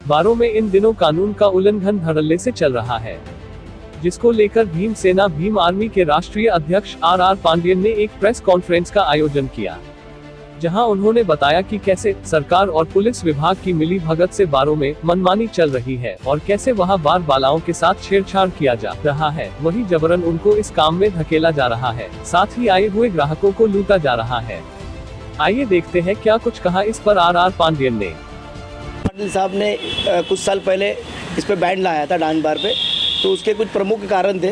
बारों में इन दिनों कानून का उल्लंघन धड़ल्ले से चल रहा है, जिसको लेकर भीम सेना भीम आर्मी के राष्ट्रीय अध्यक्ष आर पांडियन ने एक प्रेस कॉन्फ्रेंस का आयोजन किया, जहां उन्होंने बताया कि कैसे सरकार और पुलिस विभाग की मिली भगत से बारों में मनमानी चल रही है और कैसे वहां बार बालाओं के साथ छेड़छाड़ किया जा रहा है, वहीं जबरन उनको इस काम में धकेला जा रहा है, साथ ही आए हुए ग्राहकों को लूटा जा रहा है। आइए देखते हैं क्या कुछ कहा इस पर आर पांडियन ने। पाटिल साहब ने कुछ साल पहले इस पे बैन लाया था डांस बार पे, तो उसके कुछ प्रमुख कारण थे,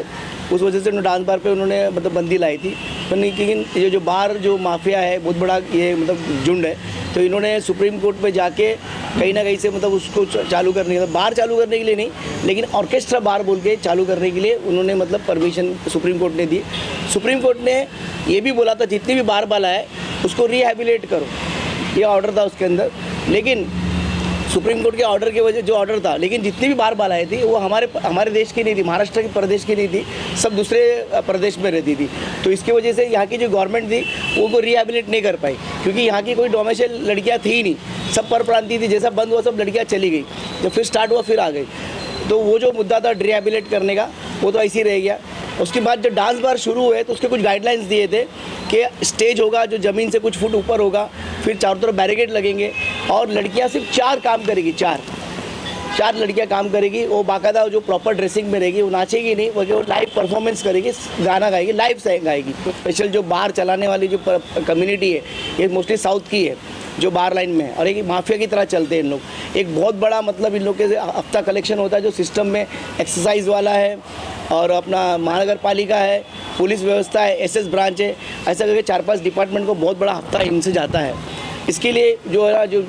उस वजह से उन्होंने डांस बार पे उन्होंने मतलब बंदी लाई थी। पर लेकिन ये जो बार जो माफिया है बहुत बड़ा ये मतलब झुंड है, तो इन्होंने सुप्रीम कोर्ट पे जाके कहीं ना कहीं से मतलब उसको चालू करने के लिए, बार चालू करने के लिए नहीं लेकिन ऑर्केस्ट्रा बार बोल के चालू करने के लिए उन्होंने मतलब परमिशन सुप्रीम कोर्ट ने दी। सुप्रीम कोर्ट ने ये भी बोला था जितनी भी बार बाला है उसको रिहैबिलिटेट करो, ये ऑर्डर था उसके अंदर। लेकिन सुप्रीम कोर्ट के ऑर्डर की वजह जो ऑर्डर था, लेकिन जितनी भी बार बालाएँ थी वो हमारे देश की नहीं थी, महाराष्ट्र के प्रदेश की नहीं थी, सब दूसरे प्रदेश में रहती थी। तो इसकी वजह से यहाँ की जो गवर्नमेंट थी वो को रिहैबिलिटेट नहीं कर पाई, क्योंकि यहाँ की कोई डोमेस्टिक लड़कियाँ थी ही नहीं, सब परप्रांतीय थी। जैसा बंद हुआ सब लड़कियाँ चली गई, जब फिर स्टार्ट हुआ फिर आ गई। तो वो जो मुद्दा था रिहैबिलिटेट करने का वो तो ऐसे ही रह गया। उसके बाद जब डांस बार शुरू हुए तो उसके कुछ गाइडलाइंस दिए थे कि स्टेज होगा जो ज़मीन से कुछ फुट ऊपर होगा, फिर चारों तरफ बैरिकेड लगेंगे और लड़कियां सिर्फ 4 काम करेगी, 4 लड़कियां काम करेगी। वो बाकायदा जो प्रॉपर ड्रेसिंग में रहेगी, वो नाचेगी नहीं, वो लाइव परफॉर्मेंस करेगी, गाना गाएगी, लाइव गाएगी। स्पेशल जो बार चलाने वाली जो कम्युनिटी है ये मोस्टली साउथ की है जो बार लाइन में है, और एक माफिया की तरह चलते हैं इन लोग। एक बहुत बड़ा मतलब इन लोग के हफ्ता कलेक्शन होता है जो सिस्टम में एक्सरसाइज वाला है और अपना महानगर पालिका है, पुलिस व्यवस्था है, एसएस ब्रांच है, ऐसा करके 4-5 डिपार्टमेंट को बहुत बड़ा हफ्ता इनसे जाता है। इसके लिए जो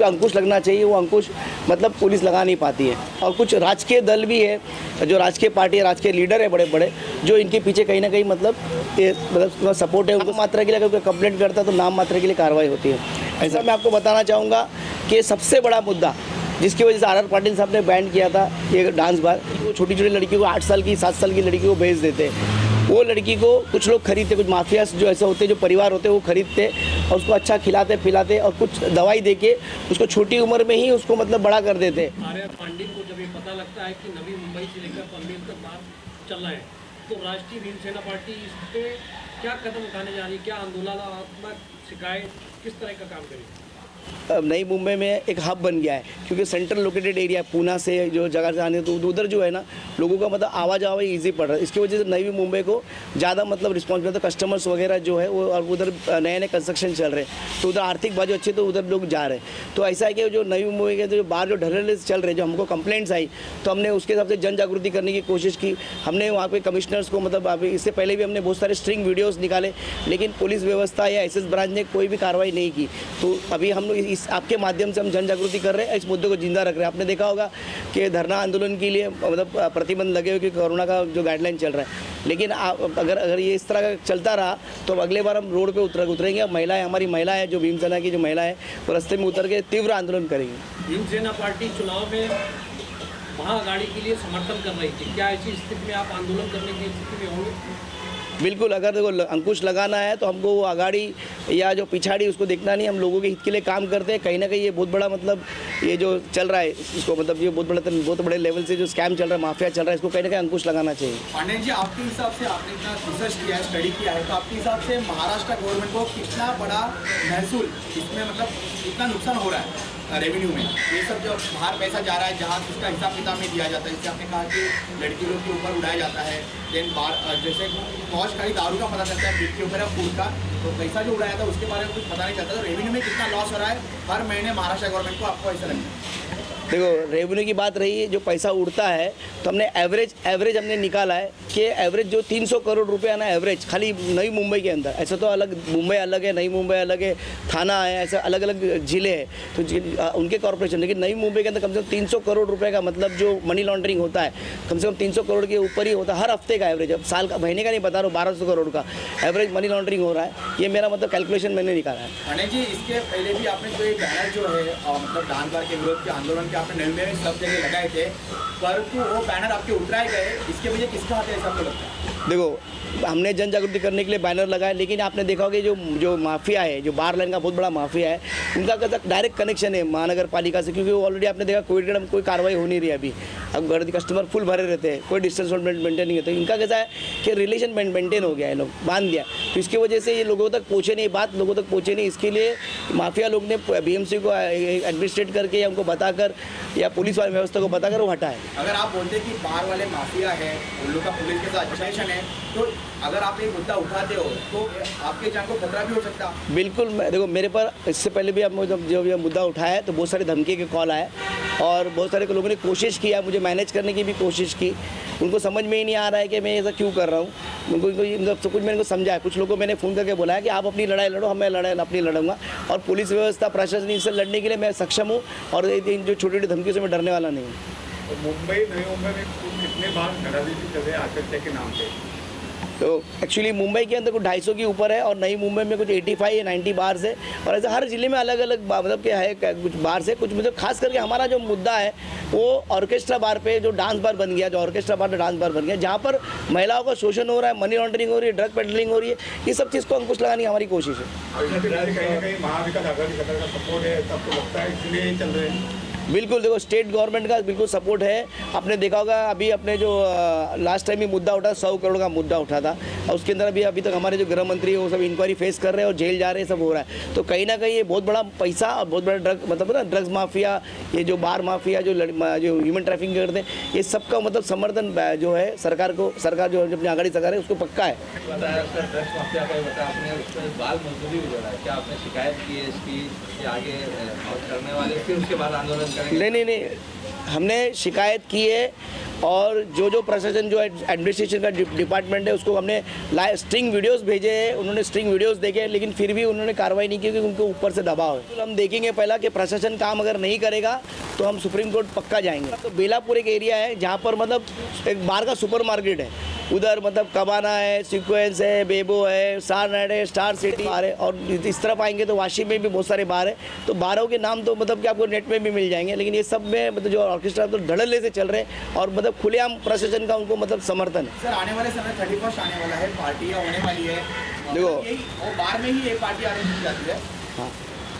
अंकुश लगना चाहिए वो अंकुश मतलब पुलिस लगा नहीं पाती है। और कुछ राजकीय दल भी है, जो राजकीय पार्टी राजकीय लीडर है बड़े बड़े, जो इनके पीछे कहीं ना कहीं मतलब सपोर्ट है। उनको मात्रा के लिए अगर कोई कंप्लेंट करता है तो नाम मात्रा के लिए कार्रवाई होती है। ऐसा मैं आपको बताना चाहूँगा कि सबसे बड़ा मुद्दा जिसकी वजह से आर पाटिल साहब ने बैन किया था ये डांस बार, वो छोटी छोटी लड़की को 8 साल की 7 साल की लड़की को भेज देते। वो लड़की को कुछ लोग खरीदते, कुछ माफिया जो ऐसे होते जो परिवार होते वो खरीदते और उसको अच्छा खिलाते पिलाते और कुछ दवाई देके उसको छोटी उम्र में ही उसको मतलब बड़ा कर देते। आर पांडियन को जब ये पता लगता है कि नवी मुंबई से लेकर पनवेल तक बात चल रहा है, तो राष्ट्रीय भीम सेना पार्टी इस पर क्या कदम उठाने जा रही है? क्या आंदोलनात्मक शिकायत किस तरह का काम करेगी? नई मुंबई में एक हब बन गया है, क्योंकि सेंट्रल लोकेटेड एरिया पूना से जो जगह से आने तो उधर जो है ना लोगों का मतलब आवाजाही ईजी पड़ रहा है। इसकी वजह से नई मुंबई को ज़्यादा मतलब रिस्पॉन्स मिलता है, कस्टमर्स वगैरह जो है वो, और उधर नए नए कंस्ट्रक्शन चल रहे हैं तो उधर आर्थिक बाजू अच्छी तो उधर लोग जा रहे हैं। तो ऐसा है कि जो नई मुंबई के जो बाहर जो ढर्रे चल रहे जो हमको कंप्लेंट्स आई तो हमने उसके हिसाब से जन जागृति करने की कोशिश की। हमने वहाँ पे कमिश्नर्स को मतलब इससे पहले भी हमने बहुत सारे स्ट्रिंग वीडियोज़ निकाले, लेकिन पुलिस व्यवस्था या एसएस ब्रांच ने कोई भी कार्रवाई नहीं की। तो अभी हम लोग इस आपके माध्यम से हम जन जागृति कर रहे हैं, इस मुद्दे को जिंदा रख रहे हैं। आपने देखा होगा कि धरना आंदोलन के लिए मतलब प्रतिबंध लगे हुए कि कोरोना का जो गाइडलाइन चल रहा है, लेकिन अगर ये इस तरह का चलता रहा तो अगले बार हम रोड पे उतरेंगे। महिलाएं, हमारी महिला है जो भीम सेना की जो महिला है वो रास्ते में उतर के तीव्र आंदोलन करेंगी। भीम सेना पार्टी चुनाव में महाअघाड़ी के लिए समर्थन कर रही थी, क्या ऐसी स्थिति में आप आंदोलन करने की स्थिति में होंगे? बिल्कुल, अगर देखो अंकुश लगाना है तो हमको वो आगाड़ी या जो पिछाड़ी उसको देखना नहीं, हम लोगों के हित के लिए काम करते हैं। कहीं ना कहीं ये बहुत बड़ा मतलब ये जो चल रहा है इसको मतलब ये बहुत बड़े लेवल से जो स्कैम चल रहा है, माफिया चल रहा है, इसको कहीं ना कहीं अंकुश लगाना चाहिए। पांडियन जी, आपके हिसाब से आपने इतना रिसर्च किया है, स्टडी किया है, तो आपके हिसाब से महाराष्ट्र गवर्नमेंट को कितना बड़ा महसूल इसमें मतलब कितना नुकसान हो रहा है रेवेन्यू में? ये सब जो बाहर पैसा जा रहा है जहाँ उसका हिसाब किताब में दिया जाता है, जैसे आपने कहा कि लड़की लोग के ऊपर उड़ाया जाता है, देन बार जैसे मौज खाली दारू का पता चलता है, बीट के ऊपर है फूड का, तो पैसा जो उड़ाया था उसके बारे में कुछ पता नहीं चलता। तो रेवेन्यू में कितना लॉस हो रहा है हर महीने महाराष्ट्र गवर्नमेंट को, आपको ऐसा लगता है? देखो, रेवेन्यू की बात रही है, जो पैसा उड़ता है तो हमने एवरेज हमने निकाला है कि एवरेज जो 300 करोड़ रुपया ना एवरेज खाली नई मुंबई के अंदर, ऐसा तो अलग मुंबई अलग है, नई मुंबई अलग है, थाना है, ऐसे अलग अलग ज़िले हैं तो उनके कॉर्पोरेशन, लेकिन नई मुंबई के अंदर कम से कम 300 करोड़ रुपये का मतलब जो मनी लॉन्ड्रिंग होता है कम से कम 300 करोड़ के ऊपर ही होता है हर हफ्ते का एवरेज। अब साल का महीने का नहीं बता रहा हूँ, 1200 करोड़ का एवरेज मनी लॉन्ड्रिंग हो रहा है। ये मेरा मतलब कैलकुलेशन मैंने निकाला है। पांडे जी, इसके पहले भी आपने जो बैनर जो है मतलब डांस बार के विरोध के आंदोलन के आपने नई सब जगह लगाए थे, परंतु वो बैनर आपके उतराए गए, इसके वजह किसका हाथ है ऐसा आपको लगता है? देखो, हमने जन जागृति करने के लिए बैनर लगाए, लेकिन आपने देखा होगा जो माफिया है, जो बार लाइन का बहुत बड़ा माफिया है, उनका डायरेक्ट कनेक्शन है महानगर पालिका से, क्योंकि वो ऑलरेडी आपने देखा कोविड के टाइम कोई कार्रवाई हो नहीं रही अभी। अब घर कस्टमर फुल भरे रहते हैं, कोई डिस्टेंस मेंटेन नहीं होता। इनका कैसा है कि रिलेशन मेंटेन हो गया है, लोग बांध दिया, तो इसकी वजह से ये लोगों तक पहुँचे नहीं, बात लोगों तक पहुँचे नहीं। इसके लिए माफिया लोग ने BMC को एडमिनिस्ट्रेट करके या उनको बताकर या पुलिस वाली व्यवस्था को बताकर वो हटाए। अगर आप बोलते हैं कि बाहर वाले माफिया है, उन लोग का पुलिस के साथ रिलेशन है, तो अगर आप एक मुद्दा उठाते हो तो आपके जान को खतरा भी हो सकता है। बिल्कुल, देखो मेरे पर इससे पहले भी अब जो ये मुद्दा उठाया है तो बहुत सारे धमकी के कॉल आए और बहुत सारे लोगों ने कोशिश किया, मुझे मैनेज करने की भी कोशिश की। उनको समझ में ही नहीं आ रहा है कि मैं ऐसा क्यों कर रहा हूँ। उनको सब कुछ मैंने को समझाया। कुछ लोगों को मैंने फ़ोन करके बोला है कि आप अपनी लड़ाई लड़ो, मैं लड़ाई अपनी लड़ूंगा, और पुलिस व्यवस्था प्रशासन से लड़ने के लिए मैं सक्षम हूँ, और इन जो छोटी छोटी धमकियों से मैं डरने वाला नहीं हूँ। तो मुंबई, नई मुंबई में कितने बार धड़ल्ले चले आतंक के नाम से? तो एक्चुअली मुंबई के अंदर कुछ 250 के ऊपर है, और नई मुंबई में कुछ 85 या 90 बार से, और ऐसे हर ज़िले में अलग अलग मतलब क्या है, कुछ बार से कुछ। मतलब खास करके हमारा जो मुद्दा है वो ऑर्केस्ट्रा बार पे जो डांस बार बन गया, जो ऑर्केस्ट्रा बार डांस बार बन गया, जहाँ पर महिलाओं का शोषण हो रहा है, मनी लॉन्ड्रिंग हो रही है, ड्रग पेडलिंग हो रही है, ये सब चीज़ को अंकुश लगाने की हमारी कोशिश है। कहीं ना कहीं महाविकास आघाड़ी सरकार का सपोर्ट है, सबको लगता है इसलिए ही चल रहे हैं। बिल्कुल, देखो स्टेट गवर्नमेंट का बिल्कुल सपोर्ट है। आपने देखा होगा अभी अपने जो लास्ट टाइम ही मुद्दा उठा, 100 करोड़ का मुद्दा उठा था, और उसके अंदर अभी तक हमारे जो गृह मंत्री है वो सब इंक्वायरी फेस कर रहे हैं और जेल जा रहे हैं, सब हो रहा है। तो कहीं ना कहीं ये बहुत बड़ा पैसा और बहुत बड़ा ड्रग, मतलब ना ड्रग्स माफिया, ये जो बार माफिया, जो ह्यूमन ट्रैफिकिंग करते हैं, ये सबका मतलब समर्थन जो है सरकार को, सरकार जो अपनी आघाड़ी सरकार है उसको पक्का है। ड्रग्स माफिया का बताया आपने, उसमें बाल मजदूरी भी जोड़ा है, क्या आपने शिकायत की है इसकी आगे करने वाले, फिर उसके बाद आंदोलन? नहीं, हमने शिकायत की है, और जो प्रशासन जो एडमिनिस्ट्रेशन का डिपार्टमेंट है उसको हमने स्ट्रिंग वीडियोस भेजे हैं, उन्होंने स्ट्रिंग वीडियोस देखे, लेकिन फिर भी उन्होंने कार्रवाई नहीं की क्योंकि उनके ऊपर से दबाव है। तो हम देखेंगे पहला कि प्रशासन काम अगर नहीं करेगा तो हम सुप्रीम कोर्ट पक्का जाएंगे। तो बेलापुर एक एरिया है जहाँ पर मतलब एक बार का सुपर मार्केट है, उधर मतलब कबाना है, सीक्वेंस है, बेबो है, स्टार नाइट है, स्टार सिटी बार है, और इस तरफ आएंगे तो वाशी में भी बहुत सारे बार है। तो बारों के नाम तो मतलब कि आपको नेट में भी मिल जाएंगे, लेकिन ये सब में मतलब जो ऑर्केस्ट्रा तो धड़ल्ले से चल रहे हैं, और मतलब खुलेआम प्रशासन का उनको मतलब समर्थन है। सर, आने वाले समय 31 आने वाला है, पार्टियाँ होने वाली है, देखो यही और बार में ही एक पार्टी आरंभ की जाती है। हाँ,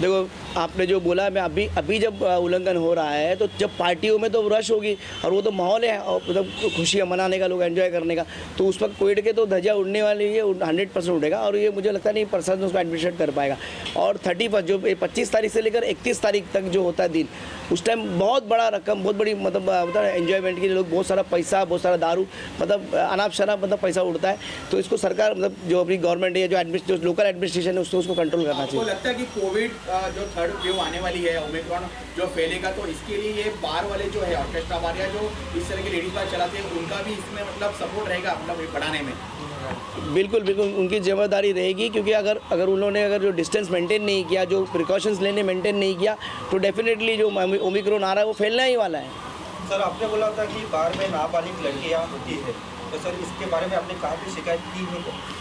देखो आपने जो बोला, मैं अभी जब उल्लंघन हो रहा है तो जब पार्टियों में तो रश होगी, और वो तो माहौल है और मतलब खुशियाँ मनाने का, लोग एंजॉय करने का, तो उस वक्त कोविड के तो धज्जियाँ उड़ने वाली है, 100% उड़ेगा, और ये मुझे लगता नहीं प्रशासन उसको एडमिनिस्ट्रेट कर पाएगा। और 31 जो 25 तारीख से लेकर 31 तारीख तक जो होता है दिन, उस टाइम बहुत बड़ा रकम, बहुत बड़ी मतलब एंजॉयमेंट के लिए लोग बहुत सारा पैसा, बहुत सारा दारू, मतलब अनाप शनाप मतलब पैसा उड़ता है। तो इसको सरकार मतलब जो अपनी गवर्नमेंट है, जो लोकल एडमिनिस्ट्रेशन है उसको कंट्रोल करना चाहिए। आपको लगता है कि कोविड जो थर्ड वेव आने वाली है, ओमिक्रॉन जो फैलेगा, तो इसके लिए ये बार वाले जो है ऑर्केस्ट्रा बार या जो इस तरह के लेडीज बार चलाते हैं, उनका भी इसमें मतलब सपोर्ट रहेगा मतलब बढ़ाने में? बिल्कुल उनकी जिम्मेदारी रहेगी, क्योंकि अगर उन्होंने जो डिस्टेंस मेंटेन नहीं किया, जो प्रिकॉशंस लेने मेंटेन नहीं किया, तो डेफिनेटली जो ओमिक्रॉन आ रहा है वो फैलना ही वाला है। सर, आपने बोला था कि बार में नाबालिग लड़कियाँ होती है, तो सर इसके बारे में आपने कहाँ पे शिकायत की है?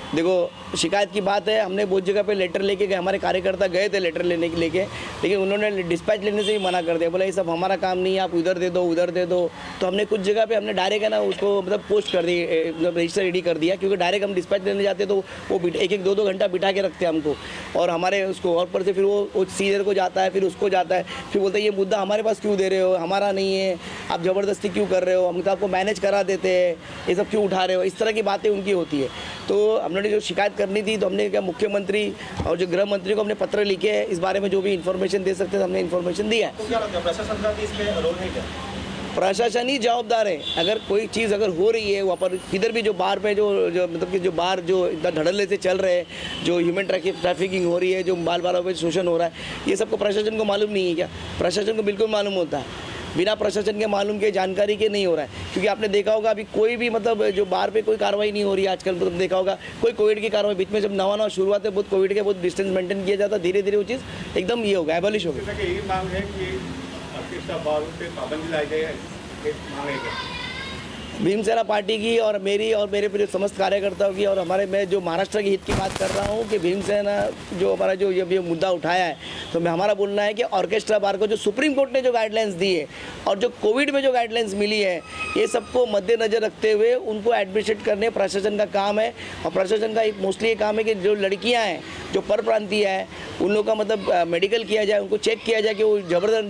देखो शिकायत की बात है, हमने बहुत जगह पे लेटर लेके गए, हमारे कार्यकर्ता गए थे लेटर लेने के लेके, लेकिन उन्होंने डिस्पैच लेने से ही मना कर दिया, बोला ये सब हमारा काम नहीं है, आप उधर दे दो उधर दे दो। तो हमने कुछ जगह पे हमने डायरेक्ट है ना उसको मतलब पोस्ट कर दी, मतलब रजिस्टर रेडी कर दिया, क्योंकि डायरेक्ट हम डिस्पैच लेने जाते तो वो 1-2 घंटा बिठा के रखते हैं हमको, और हमारे उसको और पर से फिर वो सीनियर को जाता है, फिर उसको जाता है, फिर बोलते हैं ये मुद्दा हमारे पास क्यों दे रहे हो, हमारा नहीं है, आप ज़बरदस्ती क्यों कर रहे हो, हम तो आपको मैनेज करा देते हैं, ये सब क्यों उठा रहे हो, इस तरह की बातें उनकी होती है। तो हमने जो शिकायत करनी थी तो हमने क्या मुख्यमंत्री और जो गृह मंत्री को हमने पत्र लिखे हैं, इस बारे में जो भी इन्फॉर्मेशन दे सकते हैं हमने इन्फॉर्मेशन दिया है। तो क्या लगता है प्रशासन का भी इसमें रोल है क्या? प्रशासन ही जवाबदार है। अगर कोई चीज़ अगर हो रही है वहाँ पर, किधर भी जो बार पे जो मतलब कि जो बार जो इतना धड़ल्ले से चल रहे हैं, जो ह्यूमन ट्रैफिकिंग हो रही है, जो बाल बालों पे शोषण हो रहा है, ये सबको प्रशासन को मालूम नहीं है क्या? प्रशासन को बिल्कुल मालूम होता है, बिना प्रशासन के मालूम के जानकारी के नहीं हो रहा है। क्योंकि आपने देखा होगा अभी कोई भी मतलब जो बाहर पे कोई कार्रवाई नहीं हो रही है आजकल, मतलब देखा होगा कोई कोविड की कार्रवाई, बीच में जब नवा शुरुआत है बहुत कोविड के बहुत डिस्टेंस मेंटेन किया जाता, धीरे धीरे वो चीज़ एकदम ये होगा, एबॉलिश हो गई। यही मांग है कि ऑर्केस्ट्रा बार पे पाबंदी लाई जाए, एक मांग है क्या? भीमसेना पार्टी की और मेरी और मेरे पूरे समस्त कार्यकर्ताओं की और हमारे, मैं जो महाराष्ट्र के हित की बात कर रहा हूँ कि भीमसेना जो हमारा जो ये मुद्दा उठाया है, तो मैं हमारा बोलना है कि ऑर्केस्ट्रा बार को जो सुप्रीम कोर्ट ने जो गाइडलाइंस दी है और जो कोविड में जो गाइडलाइंस मिली है, ये सबको मद्देनज़र रखते हुए उनको एडमिनिस्ट्रेट करने प्रशासन का काम है। और प्रशासन का एक मोस्टली ये काम है कि जो लड़कियाँ हैं जो परप्रांतीय है उन लोगों का मतलब मेडिकल किया जाए, उनको चेक किया जाए कि वो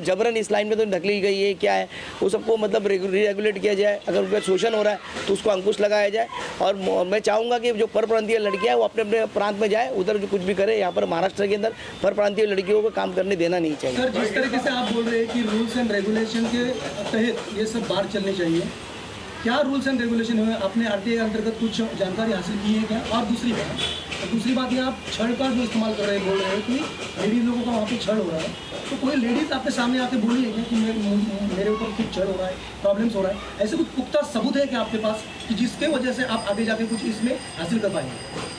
जबरन इस लाइन में तो ढकली गई है क्या है, वो सबको मतलब रेगुलेट किया जाए। अगर उनका शोषण हो रहा है तो उसको अंकुश लगाया जाए। और मैं चाहूँगा कि जो परप्रांतीय लड़कियाँ हैं वो अपने अपने प्रांत में जाए, उधर जो कुछ भी करे। यहाँ पर महाराष्ट्र के अंदर परप्रांतीय लड़कियों को काम करने देना नहीं चाहिए। सर, जिस तरीके से आप बोल रहे हैं कि रूल्स एंड रेगुलेशन के तहत ये सब बार चलने चाहिए, क्या रूल्स एंड रेगुलेशन है? आपने आरटीआई अंतर्गत कुछ जानकारी हासिल की है क्या? और दूसरी बात ये आप छड़ का जो इस्तेमाल कर रहे हैं, बोल रहे हैं कि लेडीज़ लोगों का वहाँ पे छड़ हो रहा है, तो कोई लेडीज़ आपके सामने आके बोली है क्या कि मेरे ऊपर कुछ छड़ हो रहा है, प्रॉब्लम्स हो रहा है? ऐसे कुछ पुख्ता सबूत है क्या आपके पास कि जिसके वजह से आप आगे जाके कुछ इसमें हासिल कर पाएंगे?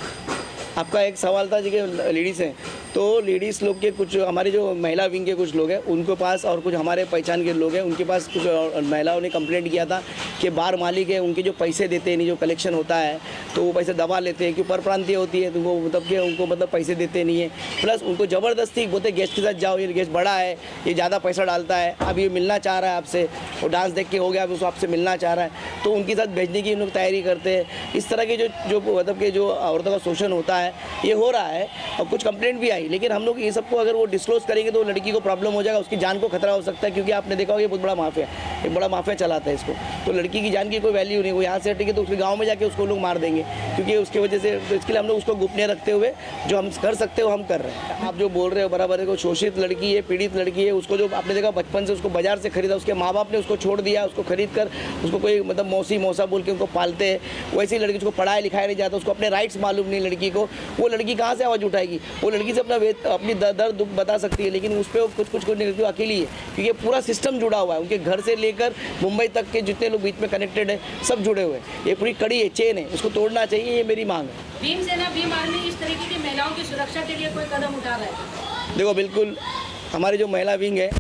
आपका एक सवाल था जी कि लेडीज़ हैं, तो लेडीज़ लोग के कुछ हमारे जो महिला विंग के कुछ लोग हैं उनके पास और कुछ हमारे पहचान के लोग हैं उनके पास कुछ महिलाओं ने कंप्लेंट किया था कि बार मालिक है उनके जो पैसे देते नहीं, जो कलेक्शन होता है तो वो पैसे दबा लेते हैं, क्यों परप्रांतीय होती है तो वो मतलब कि उनको मतलब पैसे देते नहीं है। प्लस उनको ज़बरदस्ती बोलते गेस्ट के साथ जाओ, ये गेस्ट बड़ा है, ये ज़्यादा पैसा डालता है, अब ये मिलना चाह रहा है आपसे, वो डांस देख के हो गया, अब उसको आपसे मिलना चाह रहा है, तो उनके साथ भेजने की उन लोग तैयारी करते हैं। इस तरह के जो मतलब कि जो औरतों का शोषण होता है ये हो रहा है और कुछ कंप्लेंट भी आई। लेकिन हम लोग ये सबको अगर वो डिस्क्लोज करेंगे तो लड़की को प्रॉब्लम हो जाएगा, उसकी जान को खतरा हो सकता है, क्योंकि आपने देखा होगा ये बहुत बड़ा माफिया है, एक बड़ा माफिया चलाता है इसको। तो लड़की की जान की कोई वैल्यू नहीं, वो यहाँ से हटेगी तो उसके गाँव में जाके उसको लोग मार देंगे, क्योंकि उसकी वजह से। तो इसके लिए हम लोग उसको गोपनीय रखते हुए जो हम कर सकते हो हम कर रहे हैं। आप जो बोल रहे हो बराबर है, शोषित लड़की है, पीड़ित लड़की है, उसको जो आपने देखा बचपन से उसको बाजार से खरीदा, उसके माँ बाप ने उसको छोड़ दिया, उसको खरीद कर उसको कोई मतलब मौसी मौसा बोल के उनको पालते हैं। वैसी लड़की उसको पढ़ाया लिखाया नहीं जाता, उसको अपने राइट्स मालूम नहीं लड़की को, वो लड़की कहाँ से आवाज़ उठाएगी? वो लड़की से अपनी दर्द दुख बता सकती है, लेकिन उस पर कुछ नहीं करती, अकेली है, क्योंकि पूरा सिस्टम जुड़ा हुआ है, उनके घर से लेकर मुंबई तक के जितने लोग बीच में कनेक्टेड है सब जुड़े हुए हैं। ये पूरी कड़ी है, चेन है, उसको तोड़ना चाहिए, ये मेरी मांग है। भीमसेना भीम आर्मी इस तरीके की महिलाओं की सुरक्षा के लिए कोई कदम उठा रहा है? देखो, बिल्कुल हमारी जो महिला विंग है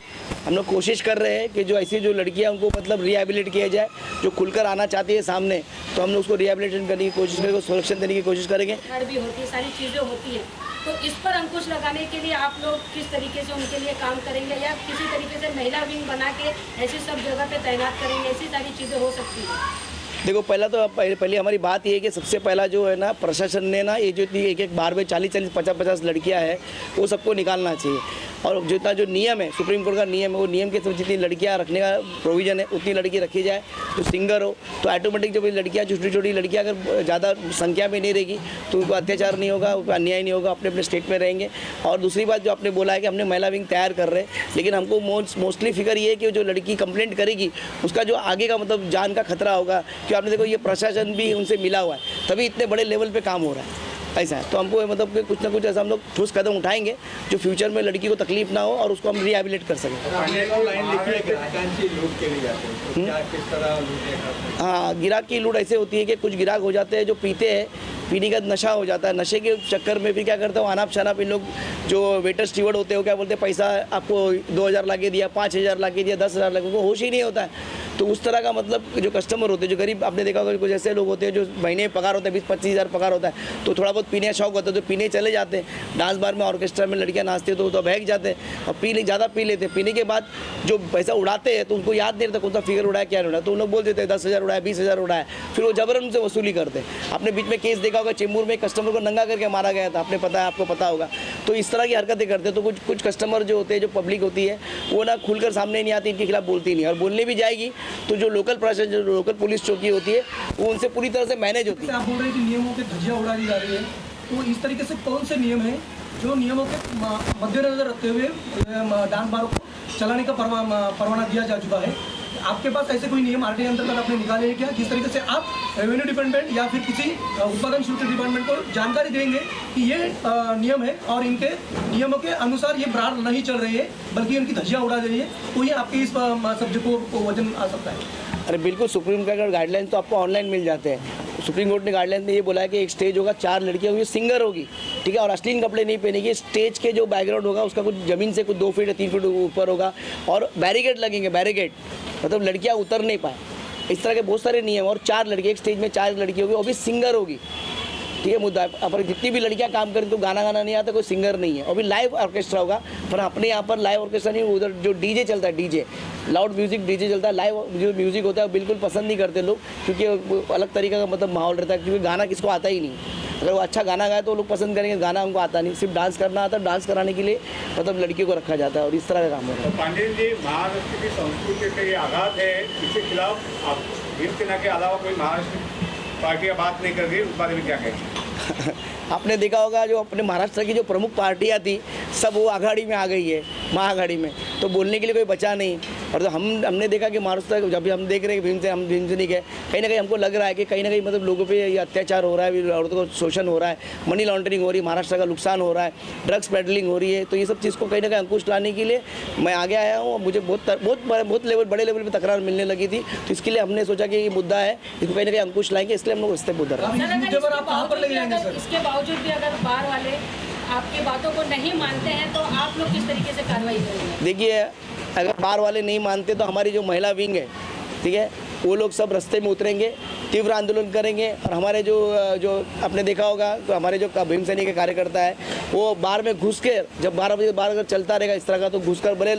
हम लोग कोशिश कर रहे हैं कि जो ऐसी जो लड़कियां उनको मतलब रिहेबिलिट किया जाए, जो खुलकर आना चाहती है सामने, तो हम लोग उसको रिहेबिलिटेशन करने की कोशिश करेंगे, संरक्षण देने की कोशिश करेंगे। छड़ भी होती है, सारी चीज़ें होती है, तो इस पर अंकुश लगाने के लिए आप लोग किस तरीके से उनके लिए काम करेंगे, या किसी तरीके से महिला विंग बना के ऐसी सब जगह पे तैनात करेंगे? ऐसी सारी चीज़ें हो सकती है। देखो, पहले हमारी बात ये है कि सबसे पहला जो है ना, प्रशासन ने ना ये जो इतनी एक बार में 40-40, 50-50 लड़कियां हैं वो सबको निकालना चाहिए। और जितना जो नियम है, सुप्रीम कोर्ट का नियम है, वो नियम के जितनी लड़कियां रखने का प्रोविज़न है उतनी लड़की रखी जाए। जो सिंगर हो तो ऑटोमेटिक जब लड़कियां छोटी छोटी लड़कियां अगर ज़्यादा संख्या में नहीं रहेगी तो उनको अत्याचार नहीं होगा, उनको अन्याय नहीं होगा, अपने अपने स्टेट में रहेंगे। और दूसरी बात जो आपने बोला है कि हमने महिला विंग तैयार कर रहे हैं, लेकिन हमको मोस्टली फिक्र ये है कि जो लड़की कंप्लेंट करेगी उसका जो आगे का मतलब जान का खतरा होगा। कि आपने देखो ये प्रशासन भी उनसे मिला हुआ है, तभी इतने बड़े लेवल पे काम हो रहा है, ऐसा है। तो हमको मतलब कि कुछ ना कुछ ऐसा हम लोग ठोस कदम उठाएंगे जो फ्यूचर में लड़की को तकलीफ ना हो और उसको हम रिहेबिलिट कर सकें। हाँ, गिराक की लूट ऐसे होती है कि कुछ गिराक हो जाते हैं जो पीते हैं, पीने का नशा हो जाता है, नशे के चक्कर में भी क्या करते हो, अनाप शनाप इन लोग जो वेटर स्टीवर्ड होते हो क्या बोलते हैं, पैसा आपको 2000 ला के दिया, 5000 ला के दिया, 10,000 ला के, उनको होश ही नहीं होता है। तो उस तरह का मतलब जो कस्टमर होते हैं, जो गरीब, आपने देखा होगा कुछ ऐसे लोग होते हैं जो महीने पगार होता है 20-25 हज़ार पगार होता है, तो थोड़ा बहुत पीने का शौक होता है तो पीने चले जाते हैं। डांस बार में ऑर्केस्ट्रा में लड़कियां नाचती है तो बहक जाते हैं और ज़्यादा पी लेते हैं। पीने के बाद जो पैसा उड़ाते हैं तो उनको याद नहीं रहता कौन सा फिगर उड़ाया क्या नहीं उड़ाया, तो उन लोग बोल देते हैं 10,000 उड़ाया, 20,000 उड़ाया, फिर वो जबरन उनसे वसूली करते हैं। आपने बीच में केस देखा होगा, चेंबूर में कस्टमर को नंगा करके मारा गया था, आपको पता होगा। तो इस तरह की हरकतें करते हैं। तो कुछ कस्टमर जो होते हैं, जो पब्लिक होती है, वो ना खुलकर सामने नहीं आती, इनके खिलाफ बोलती नहीं, और बोलने भी जाएगी तो जो लोकल प्रशासन, जो लोकल पुलिस चौकी होती है, वो उनसे पूरी तरह से मैनेज होती है। आप बोल रहे हैं कि नियमों के धज्जियां उड़ा दी जा रही है, तो इस तरीके से कौन से नियम हैं जो नियमों के मद्देनजर रखते हुए डांस बारों को चलाने का परवाना दिया जा चुका है? आपके पास ऐसे कोई नियम आरटीआई अंतर्गत आपने निकाले हैं क्या, जिस तरीके से आप रेवेन्यू डिपार्टमेंट या फिर किसी उत्पादन शुल्क डिपार्टमेंट को जानकारी देंगे कि ये नियम है और इनके नियमों के अनुसार ये ब्रार नहीं चल रही है बल्कि इनकी धज्जियां उड़ा रही है, तो ये आपके इस सब्जेक्ट को वजन आ सकता है? अरे बिल्कुल, सुप्रीम कोर्ट का गाइडलाइन तो आपको ऑनलाइन मिल जाते हैं। सुप्रीम कोर्ट ने गाइडलाइन में ये बोला है कि एक स्टेज होगा, 4 लड़कियां होगी, सिंगर होगी, ठीक है, और अश्लील कपड़े नहीं पहनेगी। स्टेज के जो बैकग्राउंड होगा उसका कुछ ज़मीन से कुछ 2 फीट या 3 फीट ऊपर होगा, और बैरिकेड लगेंगे, बैरिकेड मतलब लड़कियां उतर नहीं पाए, इस तरह के बहुत सारे नियम। और 4 लड़के एक स्टेज में 4 लड़की होगी, वो भी सिंगर होगी, ठीक है। मुद्दा पर जितनी भी लड़कियां काम करें तो गाना नहीं आता, कोई सिंगर नहीं है। और भी लाइव ऑर्केस्ट्रा होगा, पर अपने यहाँ पर लाइव ऑर्केस्ट्रा नहीं, उधर जो डीजे चलता है, डीजे लाउड म्यूजिक डीजे चलता है। लाइव जो म्यूजिक होता है बिल्कुल पसंद नहीं करते लोग, क्योंकि अलग तरीके का मतलब माहौल रहता है, क्योंकि गाना किसको आता ही नहीं। अगर वो अच्छा गाना गाए तो लोग पसंद करेंगे, गाना उनको आता नहीं, सिर्फ डांस करना आता है। डांस कराने के लिए मतलब लड़कियों को रखा जाता है, और इस तरह का काम है। पांडेय जी, महाराष्ट्र की संस्कृति पे ये आघात है, इसके खिलाफ आप भीमसेना के अलावा कोई महाराष्ट्र पार्टियाँ बात नहीं कर रही, उस बारे में क्या कहेंगे? आपने देखा होगा जो अपने महाराष्ट्र की जो प्रमुख पार्टियां थी सब वो आघाड़ी में आ गई है, महाआघाड़ी में, तो बोलने के लिए कोई बचा नहीं। और तो हमने देखा कि महाराष्ट्र जब भी हम देख रहे हैं कि हम भीमसेनी के कहीं ना कहीं हमको लग रहा है कि कहीं ना कहीं मतलब लोगों पे ये अत्याचार हो रहा है, औरतों को शोषण हो रहा है, मनी लॉन्ड्रिंग हो रही है, महाराष्ट्र का नुकसान हो रहा है, ड्रग्स पेडलिंग हो रही है। तो ये सब चीज़ को कहीं ना कहीं अंकुश लाने के लिए मैं आगे आया हूँ। मुझे बहुत बड़े लेवल पर तकरार मिलने लगी थी, तो इसके लिए हमने सोचा कि ये मुद्दा है, इसको कहीं ना कहीं अंकुश लाएंगे, इसलिए हम लोग रस्ते पर उतर रहे हैं। इसके बावजूद भी अगर बाहर वाले आपकी बातों को नहीं मानते हैं तो आप लोग किस तरीके से कार्रवाई करेंगे? देखिए, अगर बाहर वाले नहीं मानते तो हमारी जो महिला विंग है, ठीक है, वो लोग सब रास्ते में उतरेंगे, तीव्र आंदोलन करेंगे। और हमारे जो आपने देखा होगा तो हमारे जो भीमसेनी के कार्यकर्ता है वो बार में घुस के, जब 12 बजे बार अगर चलता रहेगा इस तरह का, तो घुस कर भले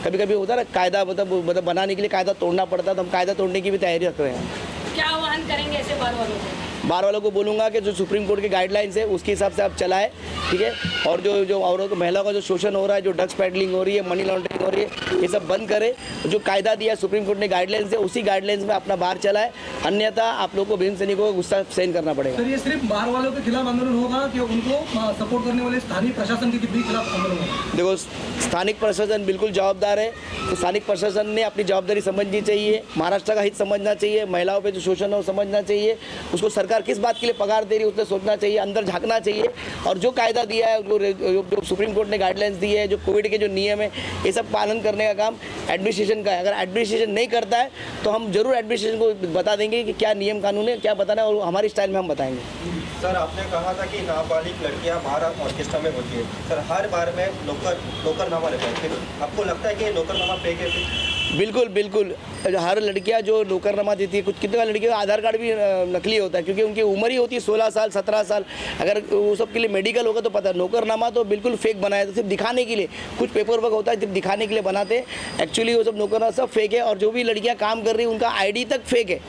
कभी कभी होता है ना कायदा मतलब बनाने के लिए कायदा तोड़ना पड़ता है, तो हम कायदा तोड़ने की भी तैयारी रख रहे हैं। क्या आह्वान करेंगे ऐसे बार वालों को? बार वालों को बोलूँगा कि जो सुप्रीम कोर्ट की गाइडलाइंस है उसके हिसाब से आप चलाएं, ठीक है। और जो औरतों महिलाओं का जो शोषण हो रहा है, जो ड्रग्स पेडलिंग हो रही है, मनी लॉन्ड्रिंग हो रही है, ये सब बंद करें। जो कायदा दिया सुप्रीम कोर्ट ने गाइडलाइंस है उसी गाइडलाइंस में अपना बाहर चलाएं, अन्यथा आप लोग को भीमसेनी को गुस्सा सहन करना पड़ेगा। सर, ये सिर्फ बाहर वालों के खिलाफ आंदोलन होगा कि उनको सपोर्ट करने वाले स्थानीय प्रशासन के भी खिलाफ आंदोलन होगा? देखो, स्थानिक प्रशासन बिल्कुल जवाबदार है, तो स्थानिक प्रशासन ने अपनी जवाबदारी समझनी चाहिए, महाराष्ट्र का हित समझना चाहिए, महिलाओं पे जो शोषण है समझना चाहिए, उसको सरकार किस बात के लिए पगार दे रही है उसने सोचना चाहिए, अंदर झांकना चाहिए। और जो कायदा दिया है, जो सुप्रीम कोर्ट ने गाइडलाइंस दी है, जो कोविड के जो नियम है, ये सब पालन करने का काम एडमिनिस्ट्रेशन का है। अगर एडमिनिस्ट्रेशन नहीं करता है तो हम जरूर एडमिनिस्ट्रेशन को बता देंगे कि क्या नियम कानून है, क्या बताना है, और हमारी स्टाइल में हम बताएंगे। सर, आपने कहा था कि नाबालिग लड़कियां बाहर ऑर्केस्ट्रा में होती है। सर, हर बार में नौकरनामा रहता है, फिर आपको लगता है कि ये नौकरनामा फेक है? बिल्कुल, हर लड़कियां जो नौकरनामा देती है, कुछ कितने लड़कियों का आधार कार्ड भी नकली होता है, क्योंकि उनकी उम्र ही होती है 16 साल 17 साल। अगर वो सब के लिए मेडिकल होगा तो पता है, नौकरनामा तो बिल्कुल फेक बनाया था, सिर्फ दिखाने के लिए। कुछ पेपर वर्क होता है सिर्फ दिखाने के लिए बनाते हैं, एक्चुअली वो सब नौकरनामा सब फेक है। और जो भी लड़कियाँ काम कर रही है उनका ID तक फेक है।